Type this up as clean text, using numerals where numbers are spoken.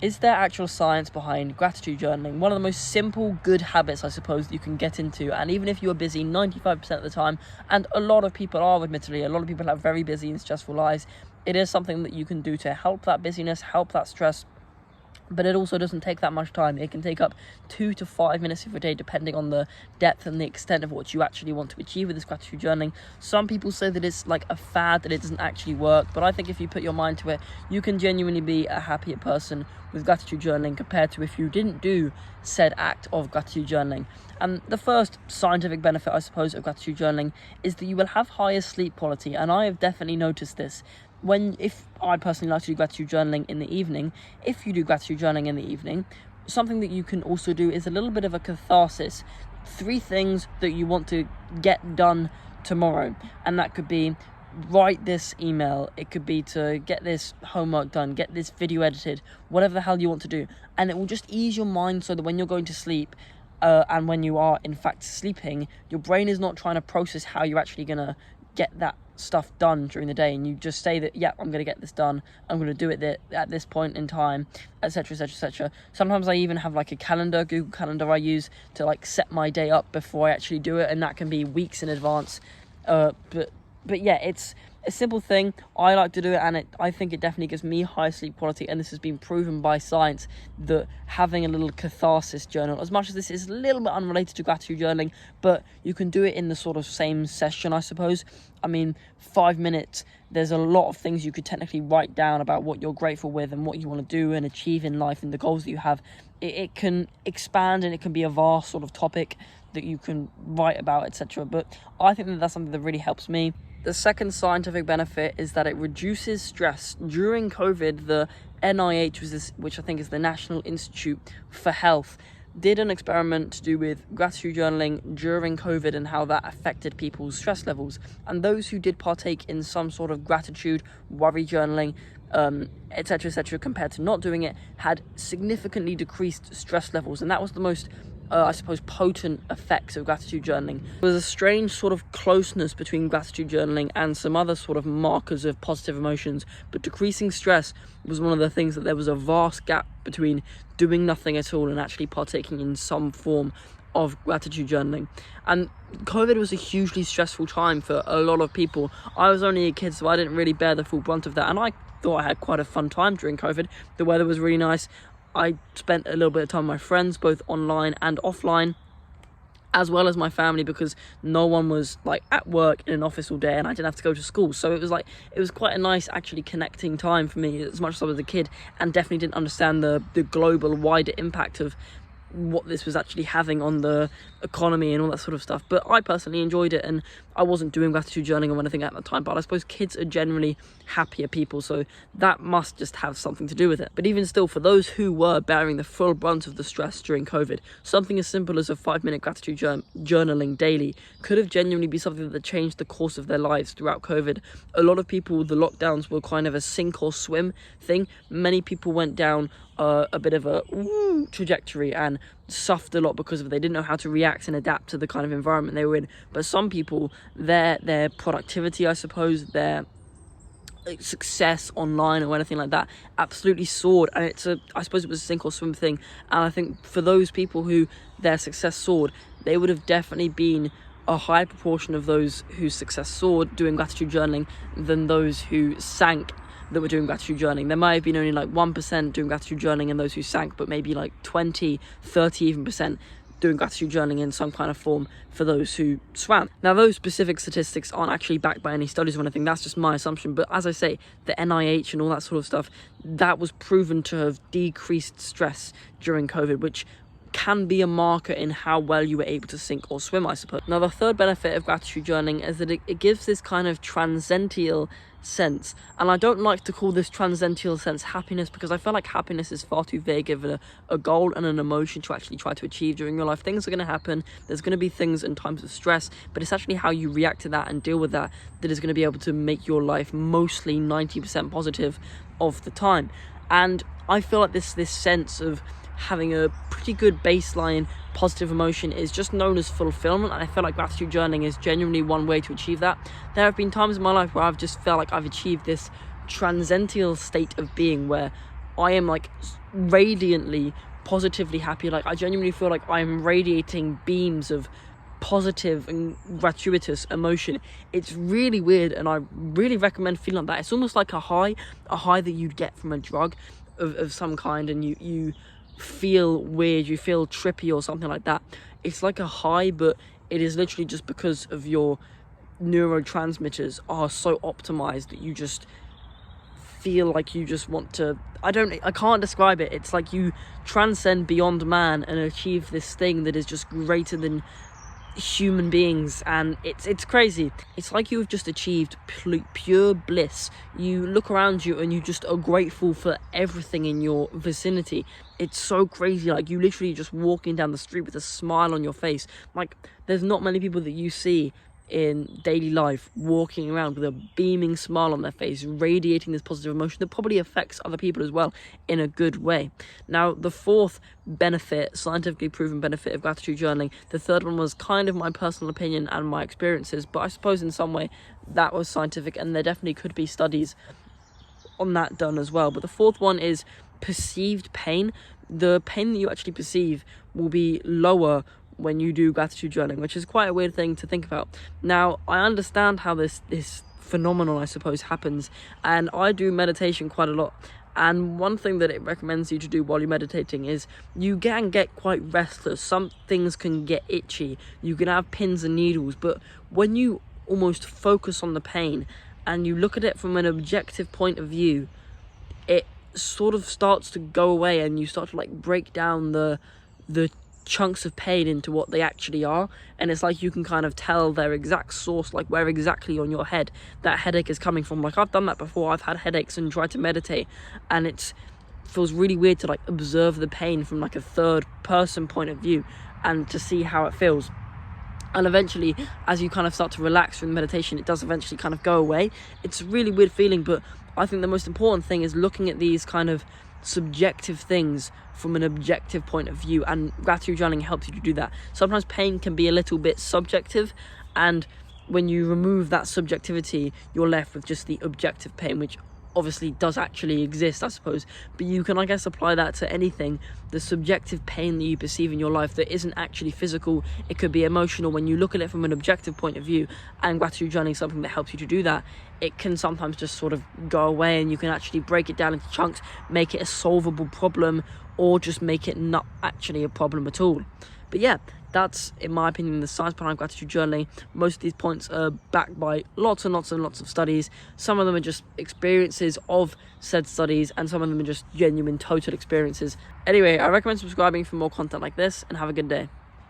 Is there actual science behind gratitude journaling? One of the most simple, good habits, I suppose, that you can get into. And even if you are busy 95% of the time, and a lot of people are, admittedly, a lot of people have very busy and stressful lives, it is something that you can do to help that busyness, help that stress. But it also doesn't take that much time. It can take up 2 to 5 minutes of your day, depending on the depth and the extent of what you actually want to achieve with this gratitude journaling. Some people say that it's like a fad, that it doesn't actually work, but I think if you put your mind to it, you can genuinely be a happier person with gratitude journaling compared to if you didn't do said act of gratitude journaling. And the first scientific benefit, I suppose, of gratitude journaling is that you will have higher sleep quality, and I have definitely noticed this. If I personally like to do gratitude journaling in the evening, if you do gratitude journaling in the evening, something that you can also do is a little bit of a catharsis. 3 things that you want to get done tomorrow, and that could be write this email, it could be to get this homework done, get this video edited, whatever the hell you want to do, and it will just ease your mind so that when you're going to sleep, and when you are in fact sleeping, your brain is not trying to process how you're actually going to get that stuff done during the day, and you just say that, yeah, I'm going to get this done, I'm going to do it at this point in time, etc, etc, etc. Sometimes I even have like a calendar, Google Calendar, I use to like set my day up before I actually do it, and that can be weeks in advance. But yeah, it's a simple thing. I like to do it, and I think it definitely gives me high sleep quality, and this has been proven by science that having a little catharsis journal, as much as this is a little bit unrelated to gratitude journaling, but you can do it in the sort of same session, I suppose. I mean, 5 minutes, there's a lot of things you could technically write down about what you're grateful with and what you want to do and achieve in life and the goals that you have. It can expand, and it can be a vast sort of topic that you can write about, etc. But I think that that's something that really helps me. The second scientific benefit is that it reduces stress. During COVID, the NIH, which I think is the National Institute for Health, did an experiment to do with gratitude journaling during COVID and how that affected people's stress levels. And those who did partake in some sort of gratitude, worry journaling, etc., etc., compared to not doing it, had significantly decreased stress levels. And that was the most I suppose, potent effects of gratitude journaling. There's a strange sort of closeness between gratitude journaling and some other sort of markers of positive emotions, but decreasing stress was one of the things that there was a vast gap between doing nothing at all and actually partaking in some form of gratitude journaling. And COVID was a hugely stressful time for a lot of people. I was only a kid, so I didn't really bear the full brunt of that, and I thought I had quite a fun time during COVID. The weather was really nice. I spent a little bit of time with my friends, both online and offline, as well as my family, because no one was like at work in an office all day and I didn't have to go to school. So it was quite a nice actually connecting time for me, as much as I was a kid and definitely didn't understand the global wider impact of what this was actually having on the economy and all that sort of stuff. But I personally enjoyed it, and I wasn't doing gratitude journaling or anything at the time, but I suppose kids are generally happier people, so that must just have something to do with it. But even still, for those who were bearing the full brunt of the stress during COVID, something as simple as a 5-minute gratitude journaling daily could have genuinely been something that changed the course of their lives throughout COVID. A lot of people, the lockdowns were kind of a sink or swim thing. Many people went down a bit of a trajectory and suffered a lot because of it. They didn't know how to react and adapt to the kind of environment they were in. But some people, their productivity, I suppose, their success online or anything like that absolutely soared, and I suppose it was a sink or swim thing. And I think for those people who their success soared, they would have definitely been a high proportion of those whose success soared doing gratitude journaling than those who sank that were doing gratitude journaling. There might have been only like 1% doing gratitude journaling and those who sank, but maybe like 20, 30 even percent doing gratitude journaling in some kind of form for those who swam. Now, those specific statistics aren't actually backed by any studies or anything, that's just my assumption, but as I say, the NIH and all that sort of stuff, that was proven to have decreased stress during COVID, which can be a marker in how well you were able to sink or swim, I suppose. Now, the third benefit of gratitude journaling is that it gives this kind of transcendental sense, and I don't like to call this transcendental sense happiness, because I feel like happiness is far too vague of a goal and an emotion to actually try to achieve during your life. Things are going to happen, there's going to be things in times of stress, but it's actually how you react to that and deal with that that is going to be able to make your life mostly 90% positive of the time. And I feel like this sense of having a pretty good baseline positive emotion is just known as fulfillment, and I feel like gratitude journaling is genuinely one way to achieve that. There have been times in my life where I've just felt like I've achieved this transcendental state of being where I am like radiantly positively happy. Like I genuinely feel like I'm radiating beams of positive and gratuitous emotion. It's really weird, and I really recommend feeling like that. It's almost like a high that you'd get from a drug of some kind, and you feel weird, you feel trippy or something like that. It's like a high, but it is literally just because of your neurotransmitters are so optimized that you just feel like you just want to, I can't describe it. It's like you transcend beyond man and achieve this thing that is just greater than human beings, and it's crazy. It's like you've just achieved pure bliss. You look around you and you just are grateful for everything in your vicinity. It's so crazy. Like you literally just walking down the street with a smile on your face. Like there's not many people that you see in daily life walking around with a beaming smile on their face, radiating this positive emotion that probably affects other people as well in a good way. Now, the fourth benefit, scientifically proven benefit of gratitude journaling, the third one was kind of my personal opinion and my experiences, but I suppose in some way that was scientific, and there definitely could be studies on that done as well. But the fourth one is perceived pain. The pain that you actually perceive will be lower when you do gratitude journaling, which is quite a weird thing to think about. Now, I understand how this phenomenon, I suppose, happens, and I do meditation quite a lot. And one thing that it recommends you to do while you're meditating is you can get quite restless. Some things can get itchy. You can have pins and needles, but when you almost focus on the pain and you look at it from an objective point of view, it sort of starts to go away, and you start to like break down the chunks of pain into what they actually are, and it's like you can kind of tell their exact source, like where exactly on your head that headache is coming from. Like I've done that before. I've had headaches and tried to meditate, and it feels really weird to like observe the pain from like a third person point of view and to see how it feels. And eventually, as you kind of start to relax from meditation, it does eventually kind of go away. It's a really weird feeling, but I think the most important thing is looking at these kind of subjective things from an objective point of view, and gratitude journaling helps you to do that. Sometimes pain can be a little bit subjective, and when you remove that subjectivity, you're left with just the objective pain, which obviously does actually exist, I suppose, but you can, I guess, apply that to anything. The subjective pain that you perceive in your life that isn't actually physical, it could be emotional. When you look at it from an objective point of view, and gratitude journaling is something that helps you to do that, it can sometimes just sort of go away, and you can actually break it down into chunks, make it a solvable problem, or just make it not actually a problem at all. But yeah, that's, in my opinion, the science behind gratitude journaling. Most of these points are backed by lots and lots and lots of studies. Some of them are just experiences of said studies, and some of them are just genuine, total experiences. Anyway, I recommend subscribing for more content like this, and have a good day.